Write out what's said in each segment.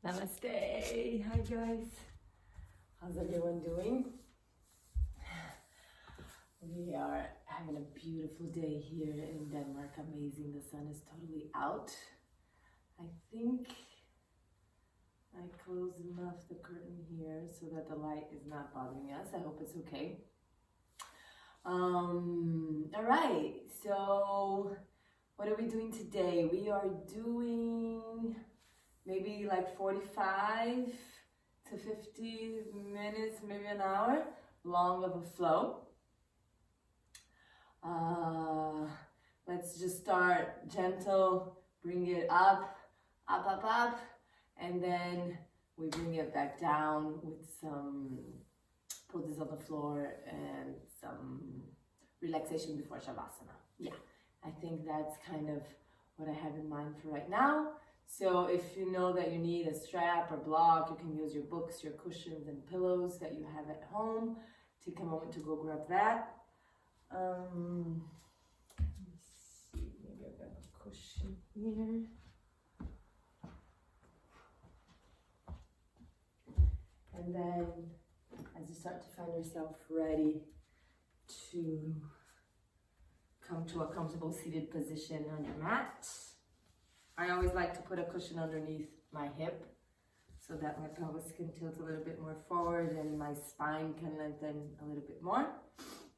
Namaste. Hi guys. How's everyone doing? We are having a beautiful day here in Denmark. Amazing. The sun is totally out. I think I closed enough the curtain here so that the light is not bothering us. I hope it's okay. All right. So what are we doing today? We are doing maybe like 45 to 50 minutes, maybe an hour long of a flow. Let's just start gentle, bring it up, and then we bring it back down with some poses on the floor and some relaxation before Shavasana. Yeah, I think that's kind of what I have in mind for right now. So if you know that you need a strap or block, you can use your books, your cushions and pillows that you have at home. Take a moment to go grab that. Let me see, maybe I've got a cushion here. And then as you start to find yourself ready to come to a comfortable seated position on your mat, I always like to put a cushion underneath my hip so that my pelvis can tilt a little bit more forward and my spine can lengthen a little bit more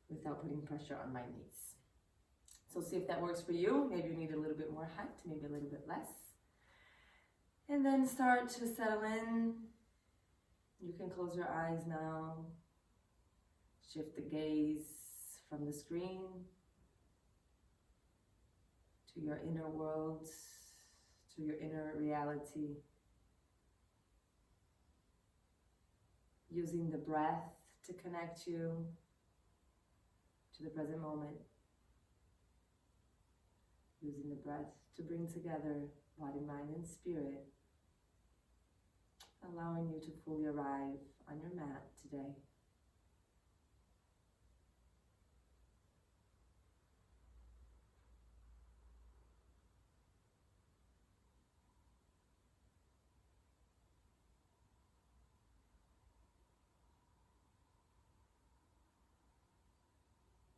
without putting pressure on my knees. So see if that works for you. Maybe you need a little bit more height, maybe a little bit less. And then start to settle in. You can close your eyes now. Shift the gaze from the screen to your inner world, to your inner reality. Using the breath to connect you to the present moment. Using the breath to bring together body, mind, and spirit. Allowing you to fully arrive on your mat today.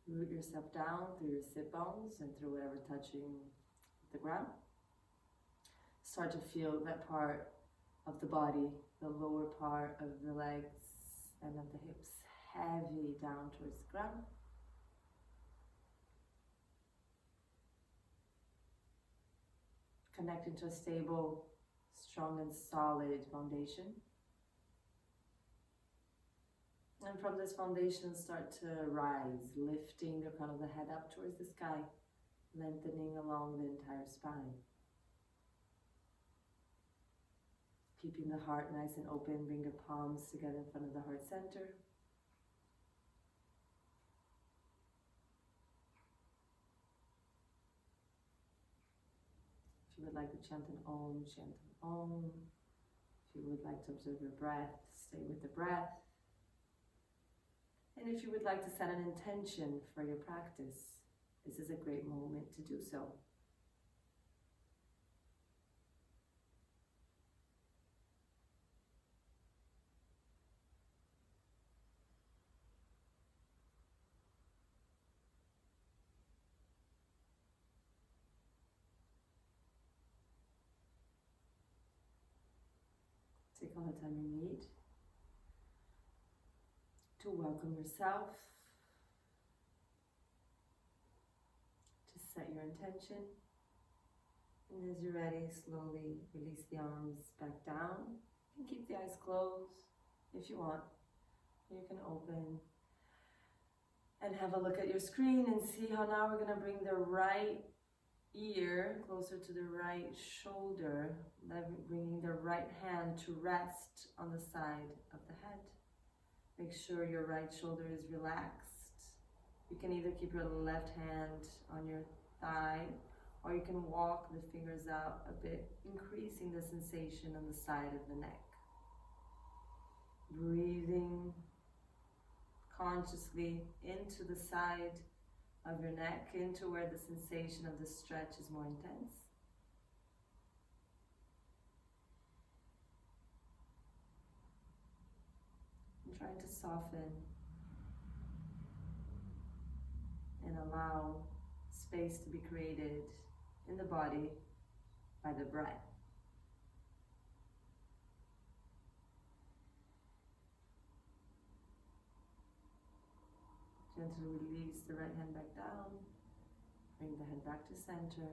Root yourself down through your sit bones and through whatever touching the ground. Start to feel that part of the body, the lower part of the legs and of the hips, heavy down towards the ground. Connecting to a stable, strong and solid foundation. And from this foundation, start to rise, lifting the crown of the head up towards the sky, lengthening along the entire spine. Keeping the heart nice and open, bring your palms together in front of the heart center. If you would like to chant an Om, chant an Om. If you would like to observe your breath, stay with the breath. And if you would like to set an intention for your practice, this is a great moment to do so. Take all the time you need to welcome yourself, to set your intention, and as you're ready, slowly release the arms back down. You can keep the eyes closed if you want. You can open and have a look at your screen and see how now we're going to bring the right ear closer to the right shoulder, bringing the right hand to rest on the side of the head. Make sure your right shoulder is relaxed. You can either keep your left hand on your thigh, or you can walk the fingers out a bit, increasing the sensation on the side of the neck. Breathing consciously into the side of your neck, into where the sensation of the stretch is more intense. trying to soften and allow space to be created in the body by the breath. Gently release the right hand back down. Bring the head back to center.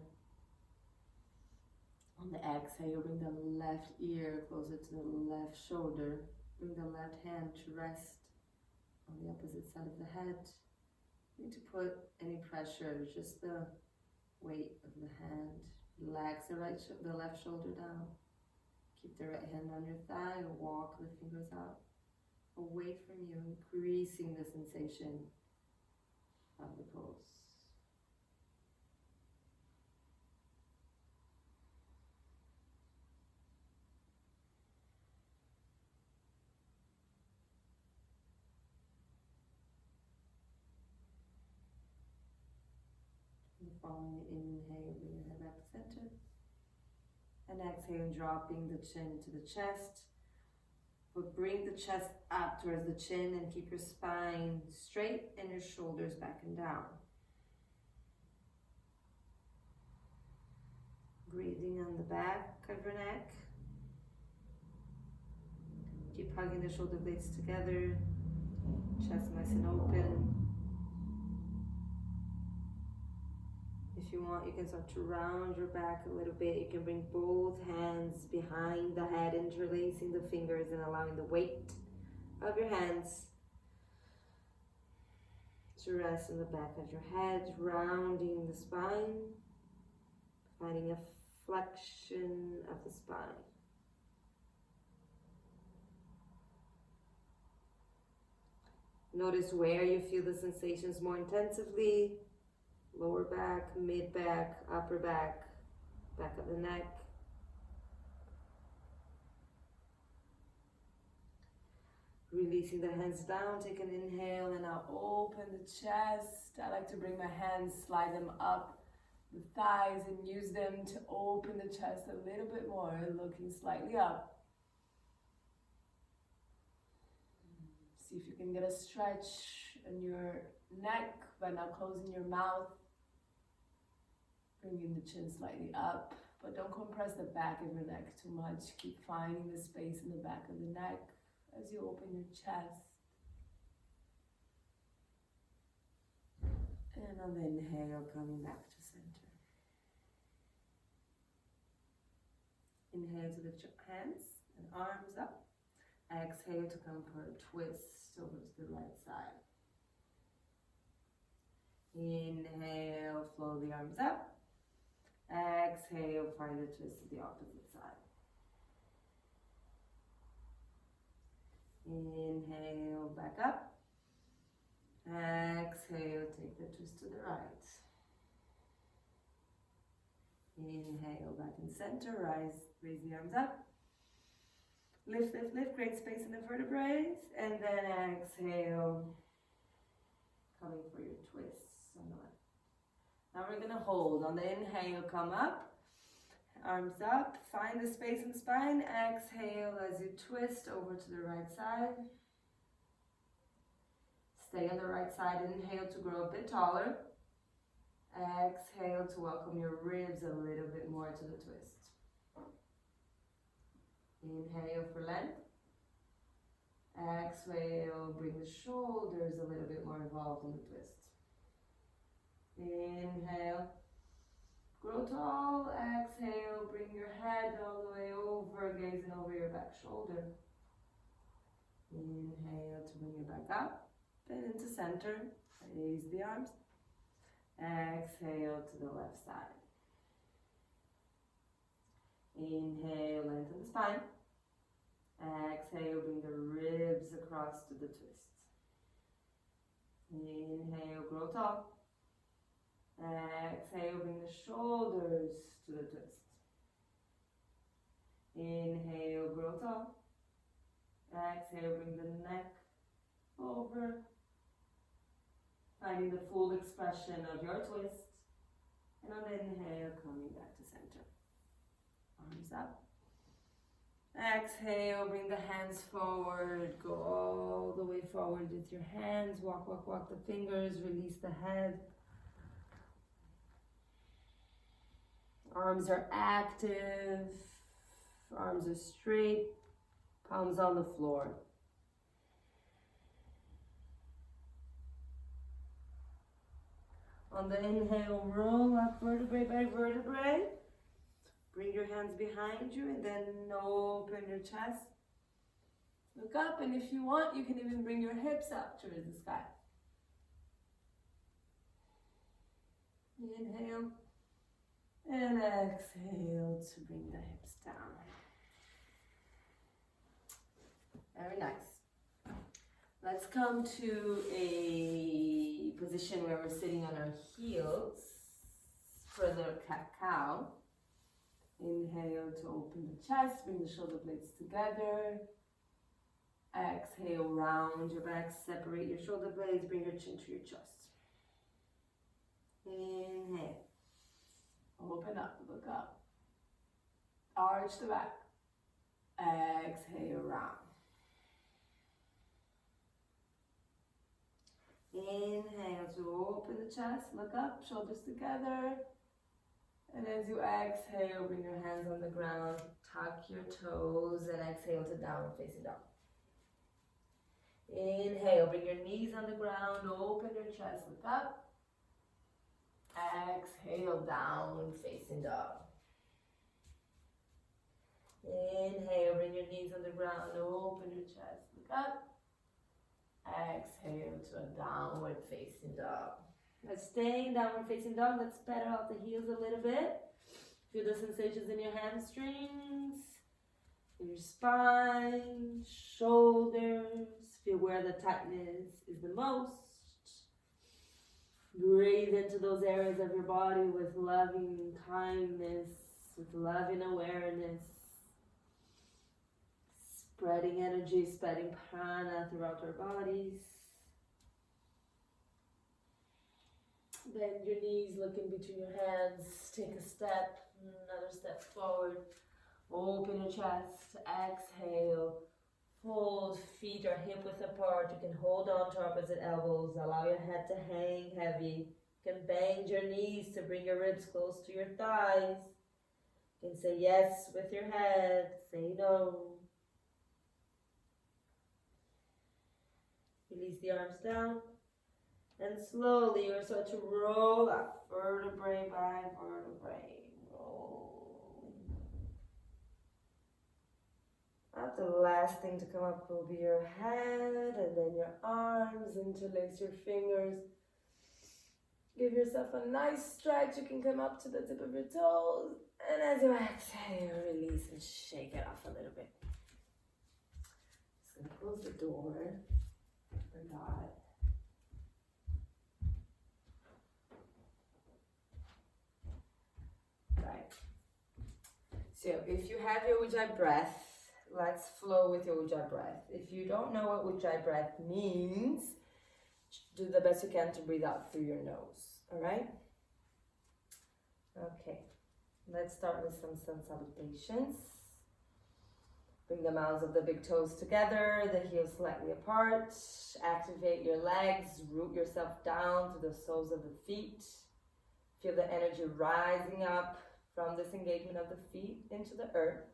On the exhale, bring the left ear closer to the left shoulder. Bring the left hand to rest on the opposite side of the head. You need to put any pressure, just the weight of the hand. Relax the left shoulder down. Keep the right hand on your thigh. Walk the fingers out away from you, increasing the sensation of the pose. Following the inhale, bring your head back to center. And exhale, dropping the chin to the chest. But bring the chest up towards the chin and keep your spine straight and your shoulders back and down. Breathing on the back of your neck. Keep hugging the shoulder blades together. Chest nice and open. If you want, you can start to round your back a little bit. You can bring both hands behind the head, interlacing the fingers and allowing the weight of your hands to rest on the back of your head, rounding the spine, finding a flexion of the spine. Notice where you feel the sensations more intensively. Lower back, mid back, upper back, back of the neck. Releasing the hands down, take an inhale and now open the chest. I like to bring my hands, slide them up the thighs and use them to open the chest a little bit more, looking slightly up. See if you can get a stretch in your neck by now closing your mouth. Bringing the chin slightly up, but don't compress the back of your neck too much. Keep finding the space in the back of the neck as you open your chest. And on the inhale, coming back to center. Inhale to lift your hands and arms up. Exhale to come for a twist over to the right side. Inhale, flow the arms up. Exhale, find a twist to the opposite side. Inhale, back up. Exhale, take the twist to the right. Inhale, back in center, raise the arms up. Lift, lift, lift, create space in the vertebrae. And then exhale, coming for your twists on the left. Now we're gonna hold. On the inhale, come up, arms up, find the space in the spine. Exhale as you twist over to the right side. Stay on the right side. Inhale to grow a bit taller. Exhale to welcome your ribs a little bit more to the twist. Inhale for length. Exhale, bring the shoulders a little bit more involved in the twist. Inhale, grow tall. Exhale, bring your head all the way over, gazing over your back shoulder. Inhale to bring you back up, then into center. Raise the arms. Exhale to the left side. Inhale, lengthen the spine. Exhale, bring the ribs across to the twist. Inhale, grow tall. Exhale, bring the shoulders to the twist. Inhale, grow tall. Exhale, bring the neck over. Finding the full expression of your twist. And on the inhale, coming back to center. Arms up. Exhale, bring the hands forward. Go all the way forward with your hands. Walk, walk, walk the fingers. Release the head. Arms are active. Arms are straight. Palms on the floor. On the inhale, roll up vertebrae by vertebrae. Bring your hands behind you and then open your chest. Look up, and if you want, you can even bring your hips up towards the sky. Inhale and exhale to bring the hips down. Very nice. Let's come to a position where we're sitting on our heels for the cat-cow. Inhale to open the chest, bring the shoulder blades together. Exhale, round your back, separate your shoulder blades, bring your chin to your chest. Inhale, open up, look up. Arch the back. Exhale, round. Inhale to open the chest, look up, shoulders together. And as you exhale, bring your hands on the ground, tuck your toes, and exhale to downward facing dog. Inhale, bring your knees on the ground, open your chest, look up. Exhale, downward facing dog. Inhale, bring your knees on the ground, open your chest, look up. Exhale to a downward facing dog. Let's stay in downward facing dog. Let's pedal out the heels a little bit. Feel the sensations in your hamstrings, in your spine, shoulders. Feel where the tightness is the most. Breathe into those areas of your body with loving kindness, with loving awareness. Spreading energy, spreading prana throughout our bodies. Bend your knees, look in between your hands. Take a step, another step forward. Open your chest, exhale. Fold, feet are hip width apart. You can hold on to opposite elbows. Allow your head to hang heavy. You can bend your knees to bring your ribs close to your thighs. You can say yes with your head, say no. Release the arms down. And slowly you're start to roll up, vertebrae by vertebrae. Rolling. The last thing to come up will be your head and then your arms. Interlace your fingers. Give yourself a nice stretch. You can come up to the tip of your toes. And as you exhale, release and shake it off a little bit. Just going to close the door. Forgot. Right. So if you have your Ujjayi breath, let's flow with your Ujjayi breath. If you don't know what Ujjayi breath means, do the best you can to breathe out through your nose. All right? Okay. Let's start with some sun salutations. Bring the mouths of the big toes together, the heels slightly apart. Activate your legs, root yourself down to the soles of the feet. Feel the energy rising up from this engagement of the feet into the earth.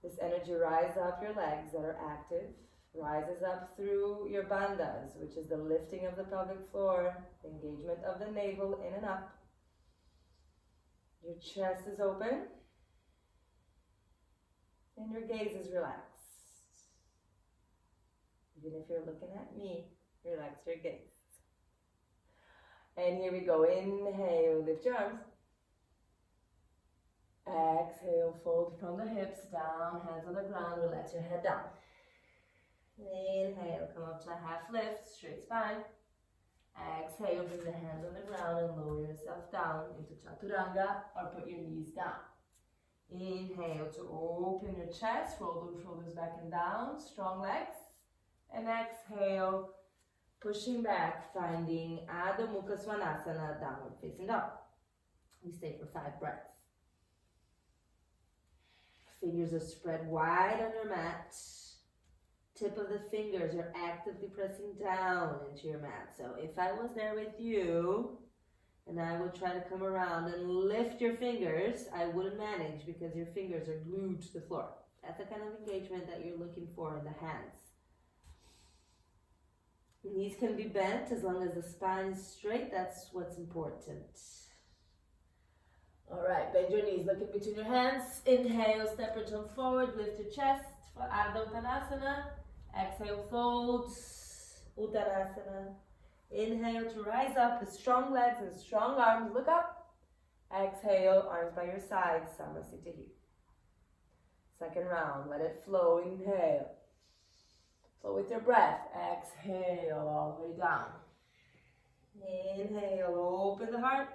This energy rises up your legs that are active, rises up through your bandhas, which is the lifting of the pelvic floor, the engagement of the navel in and up. Your chest is open. And your gaze is relaxed. Even if you're looking at me, relax your gaze. And here we go. Inhale, lift your arms. Exhale, fold from the hips down, hands on the ground, relax your head down. Inhale, come up to a half lift, straight spine. Exhale, bring the hands on the ground and lower yourself down into chaturanga or put your knees down. Inhale to open your chest, roll those shoulders back and down, strong legs. And exhale, pushing back, finding Adho Mukha Svanasana, downward facing dog. We stay for 5 breaths. Fingers are spread wide on your mat. Tip of the fingers, you're actively pressing down into your mat. So if I was there with you and I would try to come around and lift your fingers, I wouldn't manage because your fingers are glued to the floor. That's the kind of engagement that you're looking for in the hands. Knees can be bent as long as the spine is straight. That's what's important. All right, bend your knees, look in between your hands. Inhale, step or jump forward, lift your chest for Ardha Uttanasana. Exhale, fold, Uttanasana. Inhale to rise up with strong legs and strong arms. Look up. Exhale, arms by your sides, Samasthiti. Second round, let it flow. Inhale. Flow with your breath. Exhale, all the way down. Inhale, open the heart.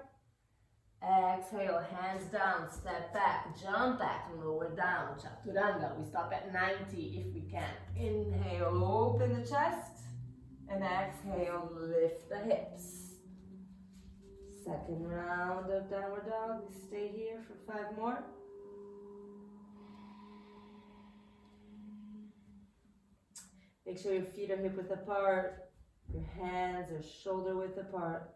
Exhale, hands down, step back, jump back, lower down, Chaturanga. We stop at 90 if we can. Inhale, open the chest. And exhale, lift the hips. Second round of downward dog. We stay here for 5 more. Make sure your feet are hip width apart. Your hands are shoulder width apart.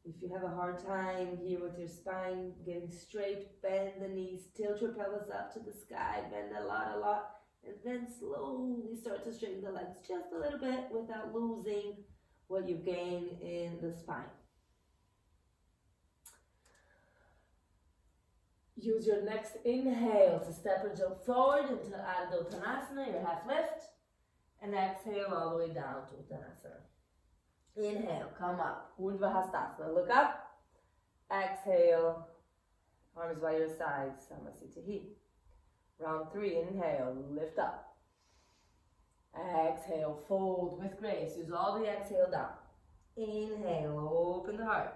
If you have a hard time here with your spine getting straight, bend the knees, tilt your pelvis up to the sky, bend a lot, and then slowly start to straighten the legs just a little bit without losing what you gain in the spine. Use your next inhale to step or jump forward into Ardha Uttanasana, your half lift, and exhale all the way down to Uttanasana. Inhale, come up, Urdhva Hastasana, look up. Exhale, arms by your sides, Samasthiti. Round 3, inhale, lift up. Exhale, fold with grace, use all the exhale down. Inhale, open the heart.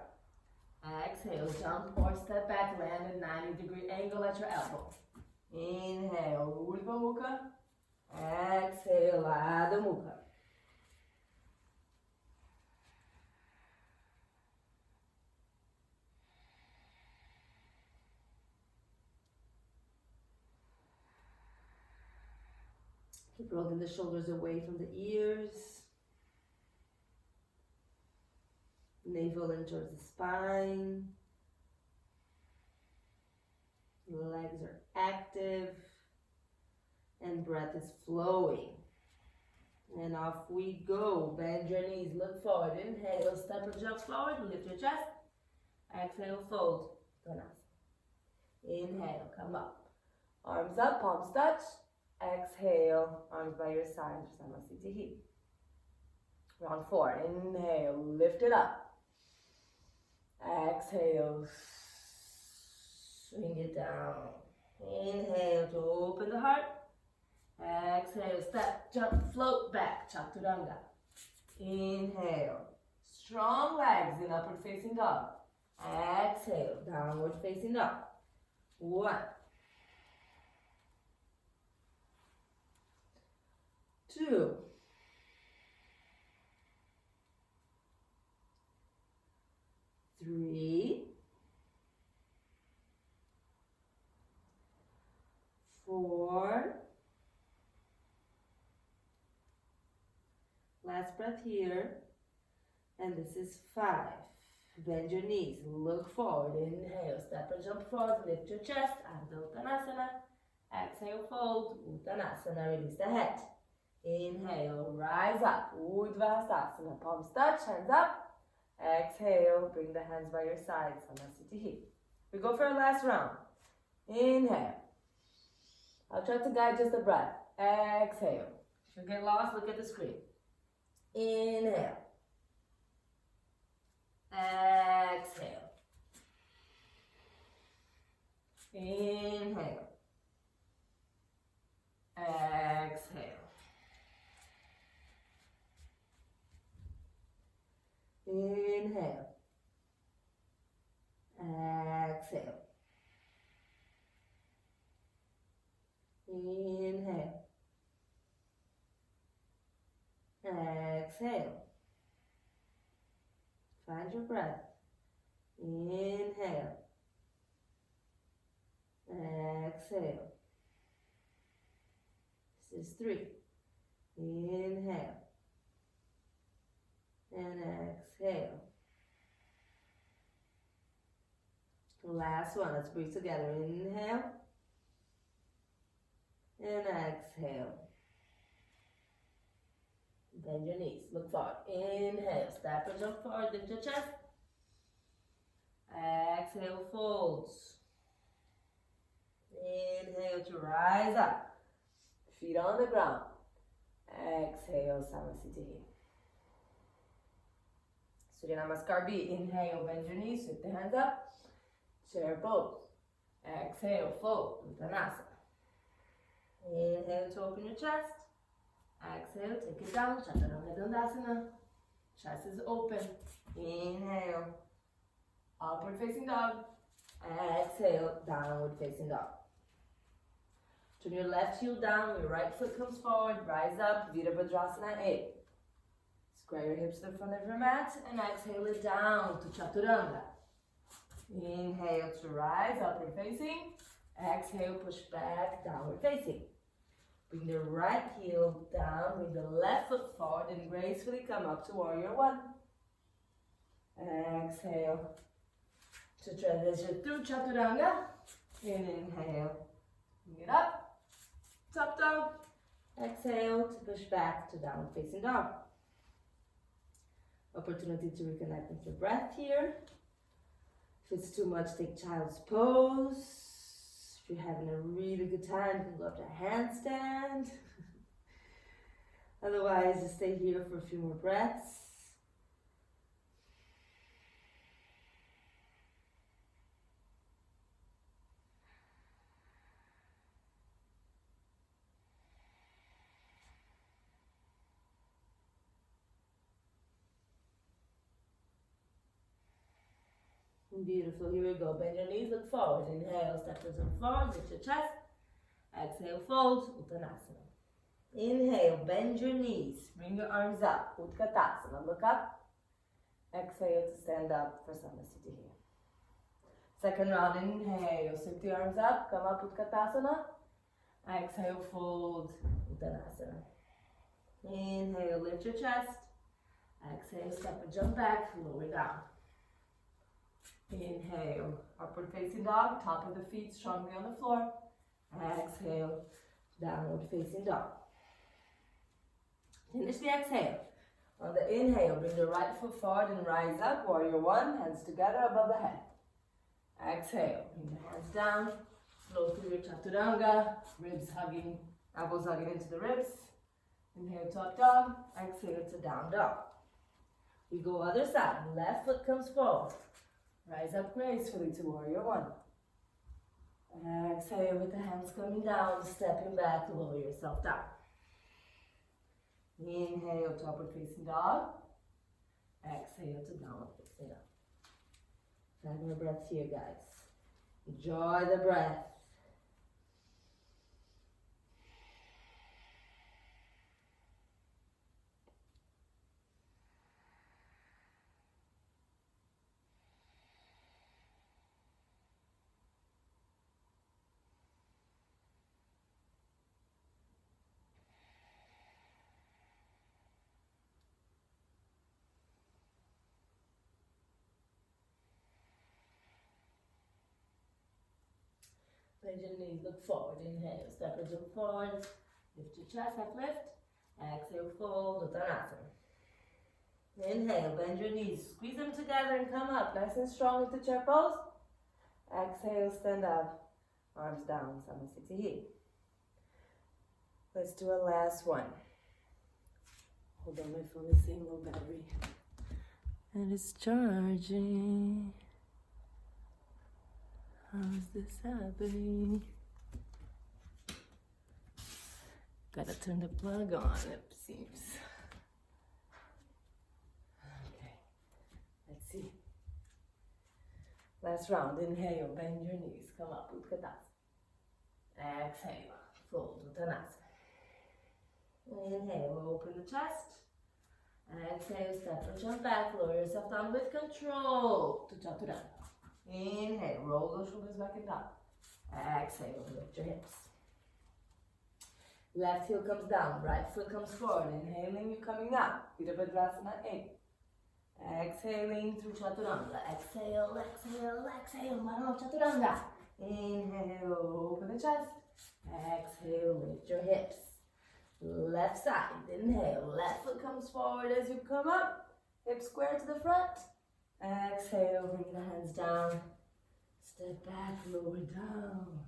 Exhale, jump or step back, land a 90-degree angle at your elbow. Inhale, Urdhva Mukha. Exhale, Adho Mukha. Keep rolling the shoulders away from the ears. Navel in towards the spine. Legs are active. And breath is flowing. And off we go. Bend your knees, look forward. Inhale, step or jump forward, lift your chest. Exhale, fold. Inhale, come up. Arms up, palms touch. Exhale, arms by your side, Samasthiti. Round 4, inhale, lift it up. Exhale, swing it down. Inhale to open the heart. Exhale, step, jump, float back, Chaturanga. Inhale, strong legs in upward facing dog. Exhale, downward facing dog. 1, 2, 3, 4. Last breath here. And this is 5. Bend your knees, look forward. Inhale, step or jump forward, lift your chest, Ardha Uttanasana. Exhale, fold, Uttanasana, release the head. Inhale, rise up, Urdhva Hastasana, palms touch, hands up. Exhale, bring the hands by your side, Samasthiti. We go for our last round. Inhale. I'll try to guide just the breath. Exhale. If you get lost, look at the screen. Inhale. Exhale. Inhale. Exhale. Inhale. Exhale. Inhale. Exhale. Find your breath. Inhale. Exhale. This is 3. Inhale. And exhale. Last one. Let's breathe together. Inhale. And exhale. Bend your knees. Look forward. Inhale. Step or jump forward. Lift your chest. Exhale. Folds. Inhale to rise up. Feet on the ground. Exhale. Samasthiti. Surya Namaskar B. Inhale. Bend your knees. Lift the hands up. Chair pose. Exhale. Fold. Uttanasana. Inhale to open your chest. Exhale, take it down. Chaturanga Dandasana. Chest is open. Inhale. Upward facing dog. Exhale. Downward facing dog. Turn your left heel down. Your right foot comes forward. Rise up. Virabhadrasana A. Square your hips to the front of your mat. And exhale it down to Chaturanga. Inhale to rise. Upward facing. Exhale. Push back. Downward facing. Bring the right heel down, bring the left foot forward, and gracefully come up to Warrior 1. Exhale to transition through Chaturanga. Inhale, bring it up, top dog. Exhale to push back to downward facing dog. Opportunity to reconnect with the breath here. If it's too much, take child's pose. If you're having a really good time, you can go up to a handstand. Otherwise, just stay here for a few more breaths. Beautiful. Here we go. Bend your knees, look forward. Inhale, step your arms forward, lift your chest. Exhale, fold, Uttanasana. Inhale, bend your knees, bring your arms up, Utkatasana. Look up. Exhale to stand up for Samasthiti here. Second round, inhale, sweep the arms up, come up, Utkatasana. Exhale, fold, Uttanasana. Inhale, lift your chest. Exhale, step or jump back, lower down. Inhale, upward facing dog, top of the feet strongly on the floor. Exhale, downward facing dog. Finish the exhale. On the inhale, bring the right foot forward and rise up. Warrior 1, hands together above the head. Exhale, bring the hands down. Flow through your Chaturanga, ribs hugging, elbows hugging into the ribs. Inhale, top dog. Exhale to down dog. We go other side. Left foot comes forward. Rise up gracefully to Warrior 1. Exhale with the hands coming down, stepping back, lower yourself down. Inhale to upward facing dog. Exhale to downward facing dog. 5 more breaths here, guys. Enjoy the breath. Bend your knees, look forward. Inhale, step or jump forward. Lift your chest, half lift. Exhale, fold, Uttanasana. Inhale, bend your knees, squeeze them together and come up. Nice and strong into chair pose. Exhale, stand up, arms down, Samasthiti. Let's do a last one. Hold on, my phone is saying low battery. And it's charging. How is this happening? Gotta turn the plug on, it seems. Okay, let's see. Last round, inhale, bend your knees, come up, Utkatasana. Exhale, fold, Uttanasana. Inhale, open the chest. Exhale, step or jump back, lower yourself down with control to chaturanga. Inhale, roll those shoulders back and down. Exhale, lift your hips. Left heel comes down, right foot comes forward. Inhaling, you're coming down. Virabhadrasana 8. Exhaling through chaturanga. Exhale, exhale, exhale. Madhava chaturanga. Inhale, open the chest. Exhale, lift your hips. Left side, inhale. Left foot comes forward as you come up. Hips square to the front. Exhale, bring the hands down. Step back, lower down.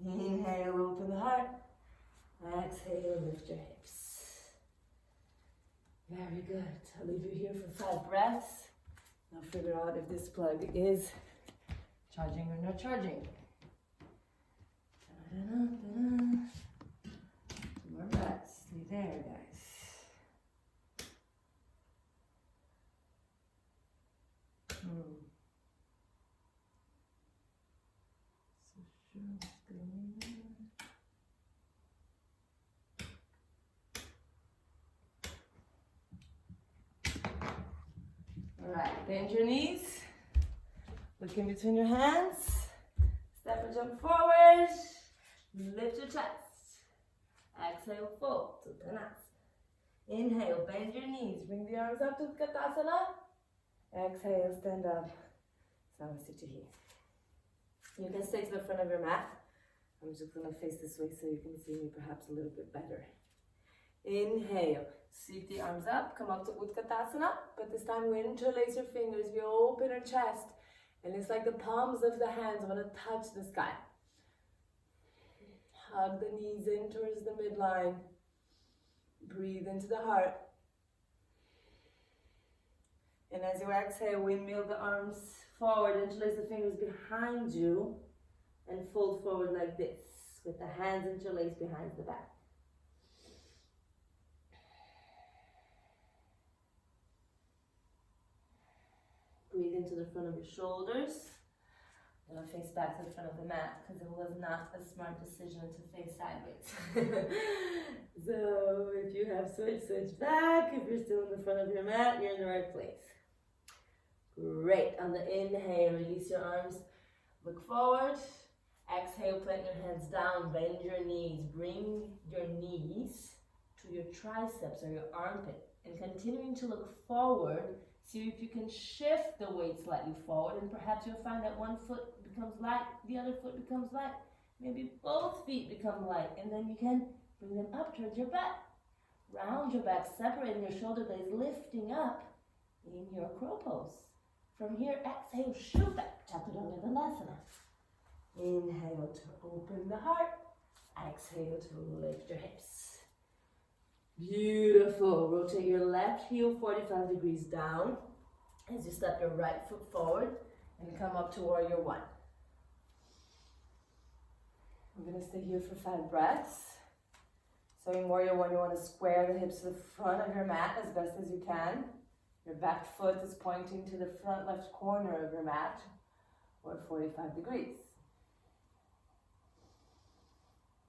Inhale, open the heart. Exhale, lift your hips. Very good. I'll leave you here for 5 breaths. Now figure out if this plug is charging or not charging. Da-da-da-da-da. 2 more breaths. Stay there, guys. Alright, bend your knees. Look in between your hands. Step or jump forward. Lift your chest. Exhale, fold to Uttanasana. Inhale, bend your knees. Bring the arms up to Utkatasana. Exhale, stand up. Samasthiti. You can stay to the front of your mat. I'm just going to face this way so you can see me perhaps a little bit better. Inhale, sweep the arms up, come up to Utkatasana, but this time we interlace your fingers, we open our chest, and it's like the palms of the hands want to touch the sky. Hug the knees in towards the midline. Breathe into the heart. And as you exhale, windmill the arms forward, interlace the fingers behind you, and fold forward like this, with the hands interlaced behind the back. Breathe into the front of your shoulders. I'm going to face back to the front of the mat because it was not a smart decision to face sideways. So if you have switch back. If you're still in the front of your mat, you're in the right place. Great. On the inhale, release your arms. Look forward. Exhale, plant your hands down. Bend your knees. Bring your knees to your triceps or your armpit. And continuing to look forward, see if you can shift the weight slightly forward, and perhaps you'll find that one foot becomes light, the other foot becomes light, maybe both feet become light, and then you can bring them up towards your back. Round your back, separating your shoulder blades, lifting up in your crow pose. From here, exhale, shoot back, Chaturanga Dandasana. Inhale to open the heart, exhale to lift your hips. Beautiful. Rotate your left heel 45 degrees down as you step your right foot forward and come up to Warrior 1. We're going to stay here for 5 breaths. So in Warrior 1, you want to square the hips to the front of your mat as best as you can. Your back foot is pointing to the front left corner of your mat, or 45 degrees.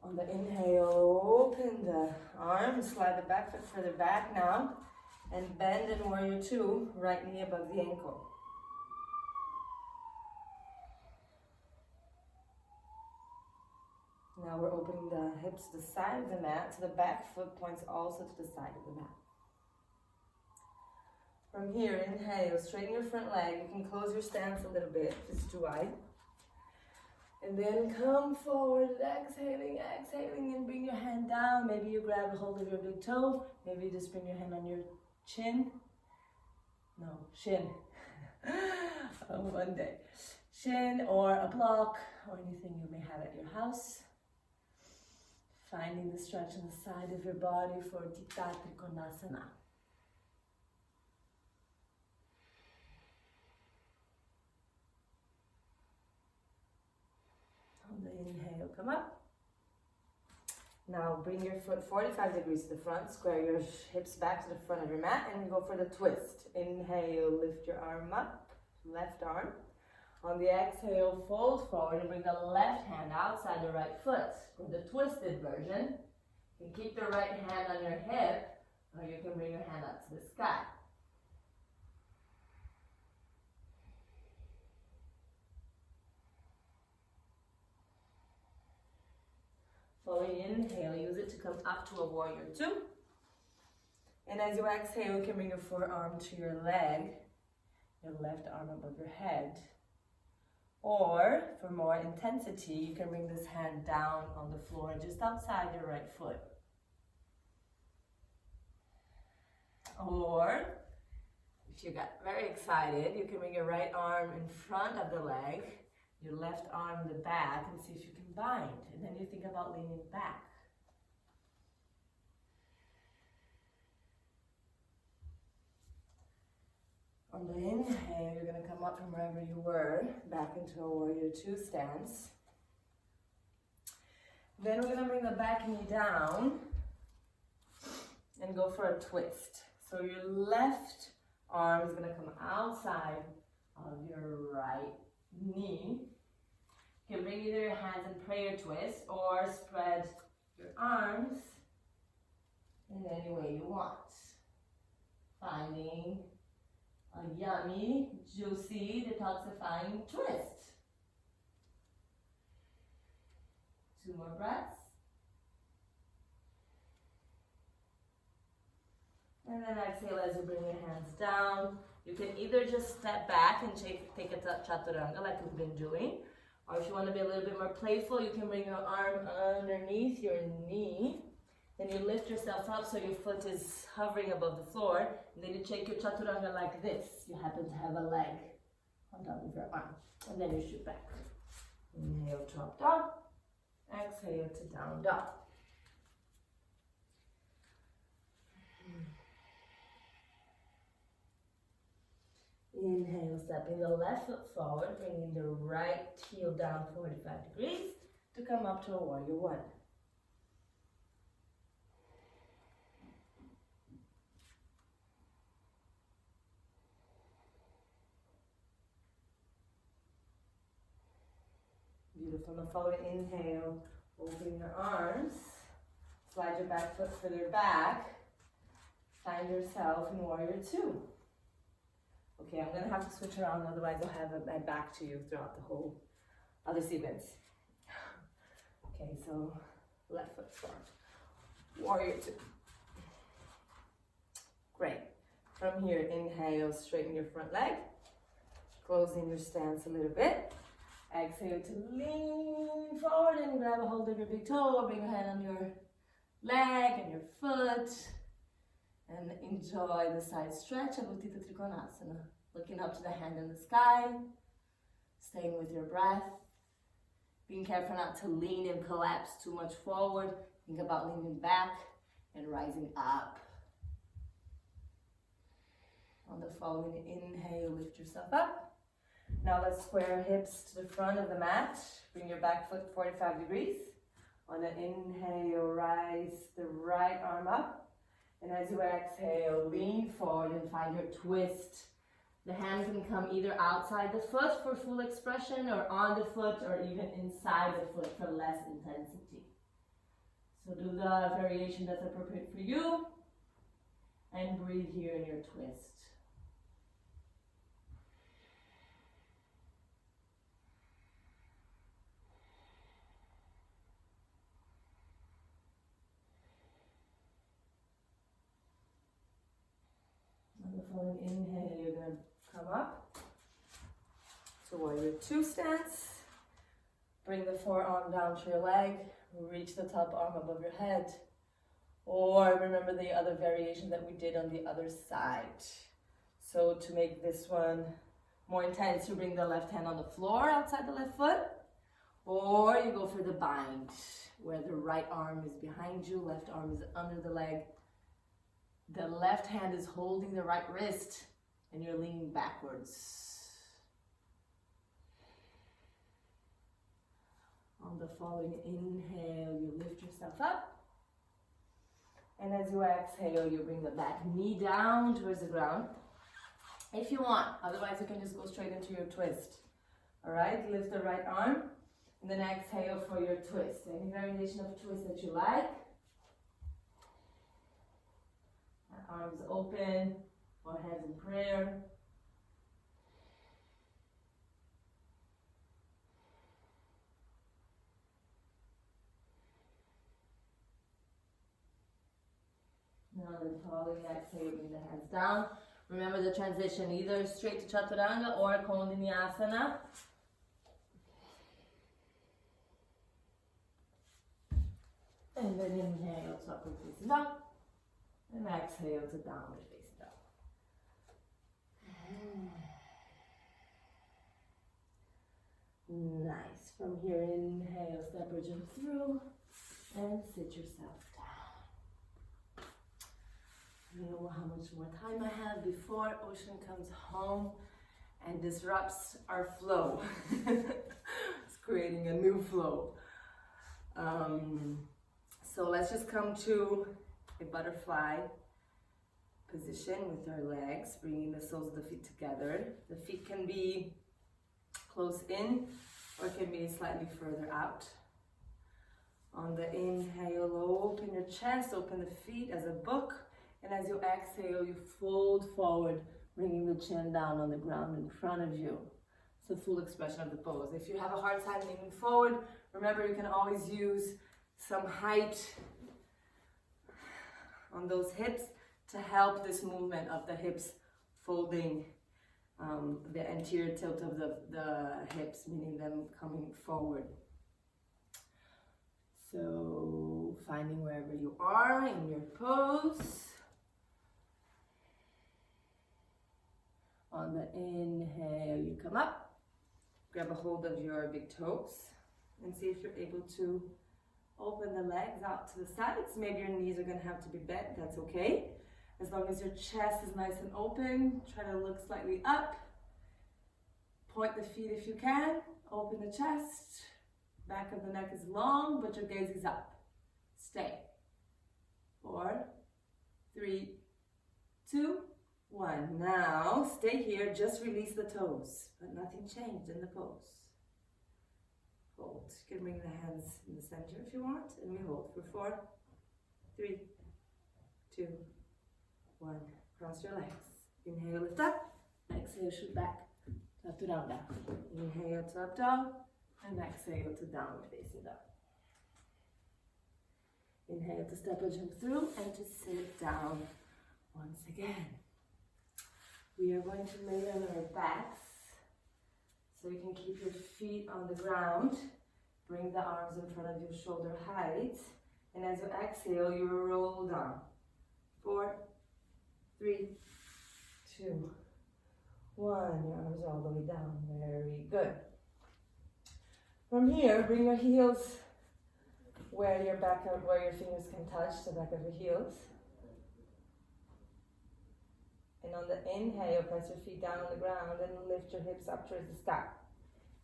On the inhale, open the arms, slide the back foot further back now, and bend in Warrior 2, right knee above the ankle. Now we're opening the hips to the side of the mat, so the back foot points also to the side of the mat. From here, inhale, straighten your front leg. You can close your stance a little bit if it's too wide. And then come forward, exhaling, and bring your hand down. Maybe you grab a hold of your big toe. Maybe you just bring your hand on your chin. No, shin. One day. Shin or a block or anything you may have at your house. Finding the stretch on the side of your body for Tita Trikonasana. On the inhale, come up. Now bring your foot 45 degrees to the front, square your hips back to the front of your mat, and go for the twist. Inhale, lift your arm up, left arm. On the exhale, fold forward and bring the left hand outside the right foot. For the twisted version, you can keep the right hand on your hip, Or you can bring your hand up to the sky. Following inhale, use it to come up to a warrior two. And as you exhale, you can bring your forearm to your leg, your left arm above your head. Or, for more intensity, you can bring this hand down on the floor just outside your right foot. Or, if you got very excited, you can bring your right arm in front of the leg, your left arm in the back, and see if you can bind. And then you think about leaning back. On the inhale, you're going to come up from wherever you were, back into a warrior two stance. Then we're going to bring the back knee down and go for a twist. So your left arm is going to come outside of your right knee. You can bring either your hands in prayer twist or spread your arms in any way you want. Finding a yummy, juicy, detoxifying twist. 2 more breaths. And then exhale as you bring your hands down. You can either just step back and take a chaturanga like we've been doing. Or if you want to be a little bit more playful, you can bring your arm underneath your knee. Then you lift yourself up so your foot is hovering above the floor. And then you take your chaturanga like this. You happen to have a leg on top of your arm. And then you shoot back. Inhale, drop down. Exhale to down dog. Inhale, stepping the left foot forward, bringing the right heel down 45 degrees to come up to a warrior one. Beautiful. Now following inhale, open your arms, slide your back foot further back, find yourself in warrior two. Okay, I'm going to have to switch around, otherwise I'll have my back to you throughout the whole other sequence. Okay, so left foot forward. Warrior two. Great. From here, inhale, straighten your front leg. Closing your stance a little bit. Exhale to lean forward and grab a hold of your big toe, or bring your hand on your leg and your foot. And enjoy the side stretch of Uttita Trikonasana. Looking up to the hand in the sky, staying with your breath. Being careful not to lean and collapse too much forward. Think about leaning back and rising up. On the following inhale, lift yourself up. Now let's square hips to the front of the mat. Bring your back foot 45 degrees. On the inhale, rise the right arm up. And as you exhale, lean forward and find your twist. The hand can come either outside the foot for full expression, or on the foot, or even inside the foot for less intensity. So do the variation that's appropriate for you, and breathe here in your twist. On the following inhale, you're going to come up to warrior two stance. Bring the forearm down to your leg. Reach the top arm above your head. Or remember the other variation that we did on the other side. So to make this one more intense, you bring the left hand on the floor outside the left foot. Or you go for the bind, where the right arm is behind you, left arm is under the leg. The left hand is holding the right wrist, and you're leaning backwards. On the following inhale, you lift yourself up. And as you exhale, you bring the back knee down towards the ground. If you want, otherwise you can just go straight into your twist. All right, lift the right arm, and then exhale for your twist. Any variation of twist that you like. Arms open or hands in prayer. Now then, following exhale, bring the hands down. Remember the transition, either straight to Chaturanga or Kondinyasana. And then inhale to upward facing dog. And exhale to downward facing dog. Nice. From here, inhale, step or jump through. And sit yourself down. I don't know how much more time I have before Ocean comes home and disrupts our flow. It's creating a new flow. So let's just come to a butterfly position with our legs, bringing the soles of the feet together. The feet can be close in or can be slightly further out. On the inhale, open your chest, open the feet as a book. And as you exhale, you fold forward, bringing the chin down on the ground in front of you. It's a full expression of the pose. If you have a hard time moving forward, remember you can always use some height on those hips to help this movement of the hips folding the anterior tilt of the hips, meaning them coming forward. So finding wherever you are in your pose. On the inhale, you come up, grab a hold of your big toes and see if you're able to open the legs out to the sides. Maybe your knees are going to have to be bent, that's okay. As long as your chest is nice and open, try to look slightly up. Point the feet if you can, open the chest. Back of the neck is long, but your gaze is up. Stay. 4, 3, 2, 1. Now, stay here, just release the toes, but nothing changed in the pose. Hold. You can bring the hands in the center if you want, and we hold for 4, 3, 2, 1. Cross your legs. Inhale, lift up. Exhale, shoot back. Chaturanga. Inhale to up dog, and exhale to downward facing dog. Inhale to step or jump through, and to sit down once again. We are going to lay on our backs, so you can keep your feet on the ground. Bring the arms in front of you, shoulder height. And as you exhale, you roll down. 4, 3, 2, 1. Your arms all the way down. Very good. From here, bring your heels where your fingers can touch the back of your heels. And on the inhale, press your feet down on the ground and lift your hips up towards the sky.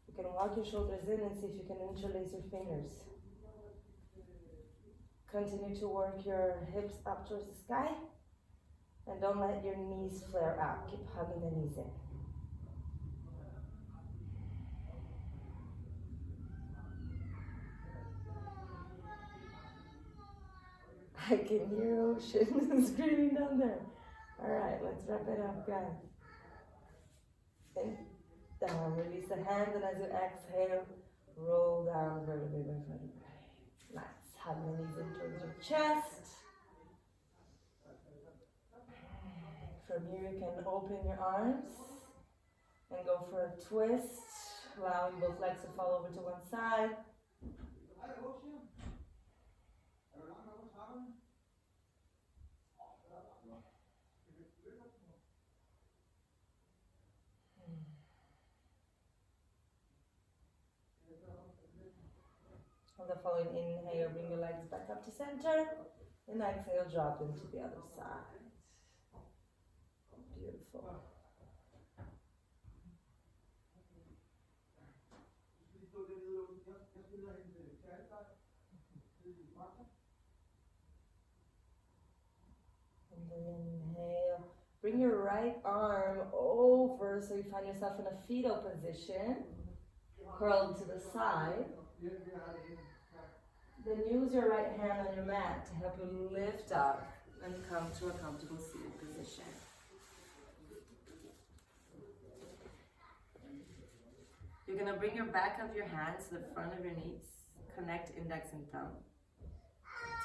You can walk your shoulders in and see if you can interlace your fingers. Continue to work your hips up towards the sky. And don't let your knees flare out. Keep hugging the knees in. I can hear Ocean screaming down there. All right, let's wrap it up, guys. And down, release the hands, and as you exhale, roll down vertebrae by vertebrae. Nice. Hug the knees in towards your chest. From here, you can open your arms and go for a twist, allowing both legs to fall over to one side. On the following inhale, bring your legs back up to center, and exhale, drop them to the other side. Beautiful. And then inhale. Bring your right arm over so you find yourself in a fetal position, curled to the side. Then use your right hand on your mat to help you lift up and come to a comfortable seated position. You're going to bring your back of your hands to the front of your knees. Connect index and thumb.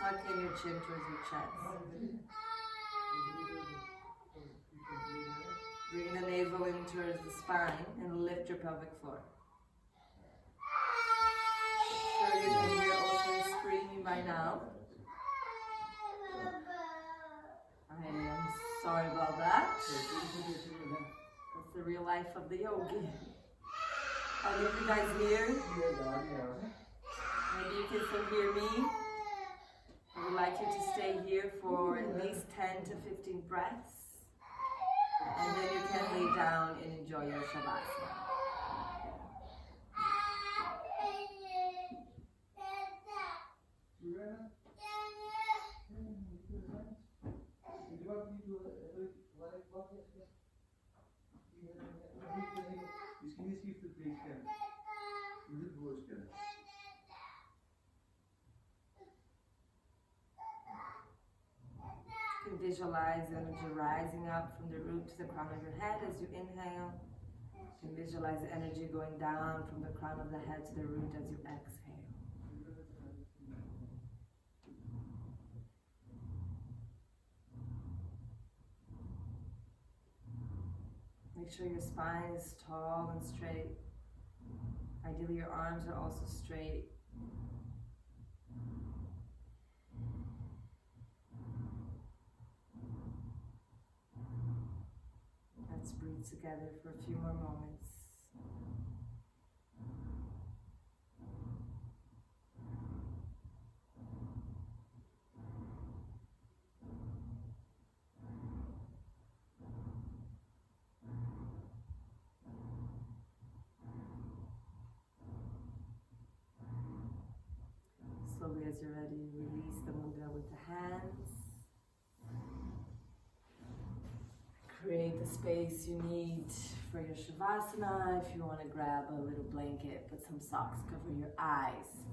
Tuck in your chin towards your chest. Bring the navel in towards the spine and lift your pelvic floor. Sure you can hear Ocean screaming by now. I am sorry about that. That's the real life of the yogi. I'll leave you guys here. Maybe you can still hear me. I would like you to stay here for at least 10 to 15 breaths. And then you can lay down and enjoy your Shavasana. You can visualize energy rising up from the root to the crown of your head as you inhale. You can visualize the energy going down from the crown of the head to the root as you exhale. Make sure your spine is tall and straight. Ideally, your arms are also straight. Let's breathe together for a few more moments. Slowly, as you're ready, release the mudra with the hands. Create the space you need for your Shavasana. If you want to grab a little blanket, put some socks, cover your eyes,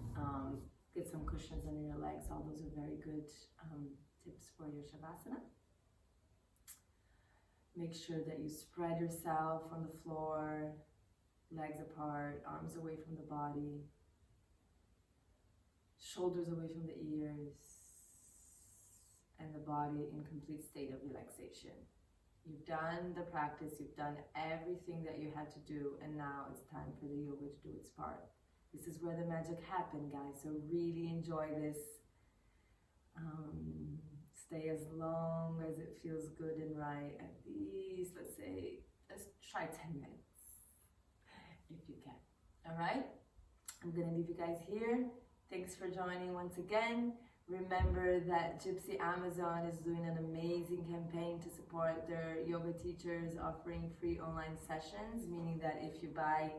get some cushions under your legs. All those are very good tips for your Shavasana. Make sure that you spread yourself on the floor, legs apart, arms away from the body. Shoulders away from the ears, and the body in complete state of relaxation. You've done the practice, you've done everything that you had to do, and now it's time for the yoga to do its part. This is where the magic happened, guys, so really enjoy this. Stay as long as it feels good and right, at least, let's try 10 minutes, if you can, all right? I'm gonna leave you guys here. Thanks for joining once again. Remember that Gypsy Amazon is doing an amazing campaign to support their yoga teachers, offering free online sessions, meaning that if you buy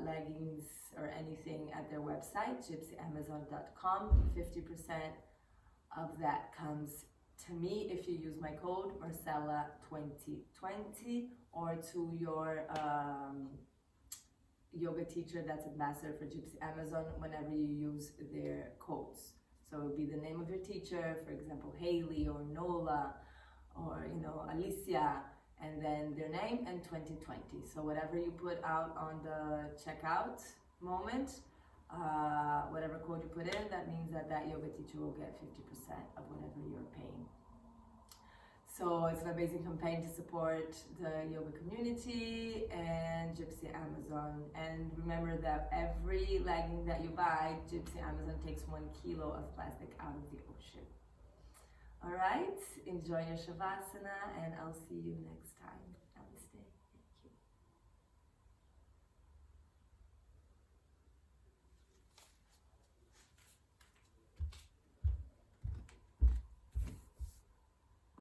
leggings or anything at their website, gypsyamazon.com, 50% of that comes to me if you use my code Marcella2020, or to your yoga teacher that's ambassador for Gypsy Amazon whenever you use their codes. So it would be the name of your teacher, for example, Haley or Nola or Alicia, and then their name and 2020. So whatever you put out on the checkout moment, whatever code you put in, that means that yoga teacher will get 50% of whatever you're paying. So it's an amazing campaign to support the yoga community and Gypsy Amazon. And remember that every legging that you buy, Gypsy Amazon takes 1 kilo of plastic out of the ocean. All right, enjoy your Shavasana, and I'll see you next time.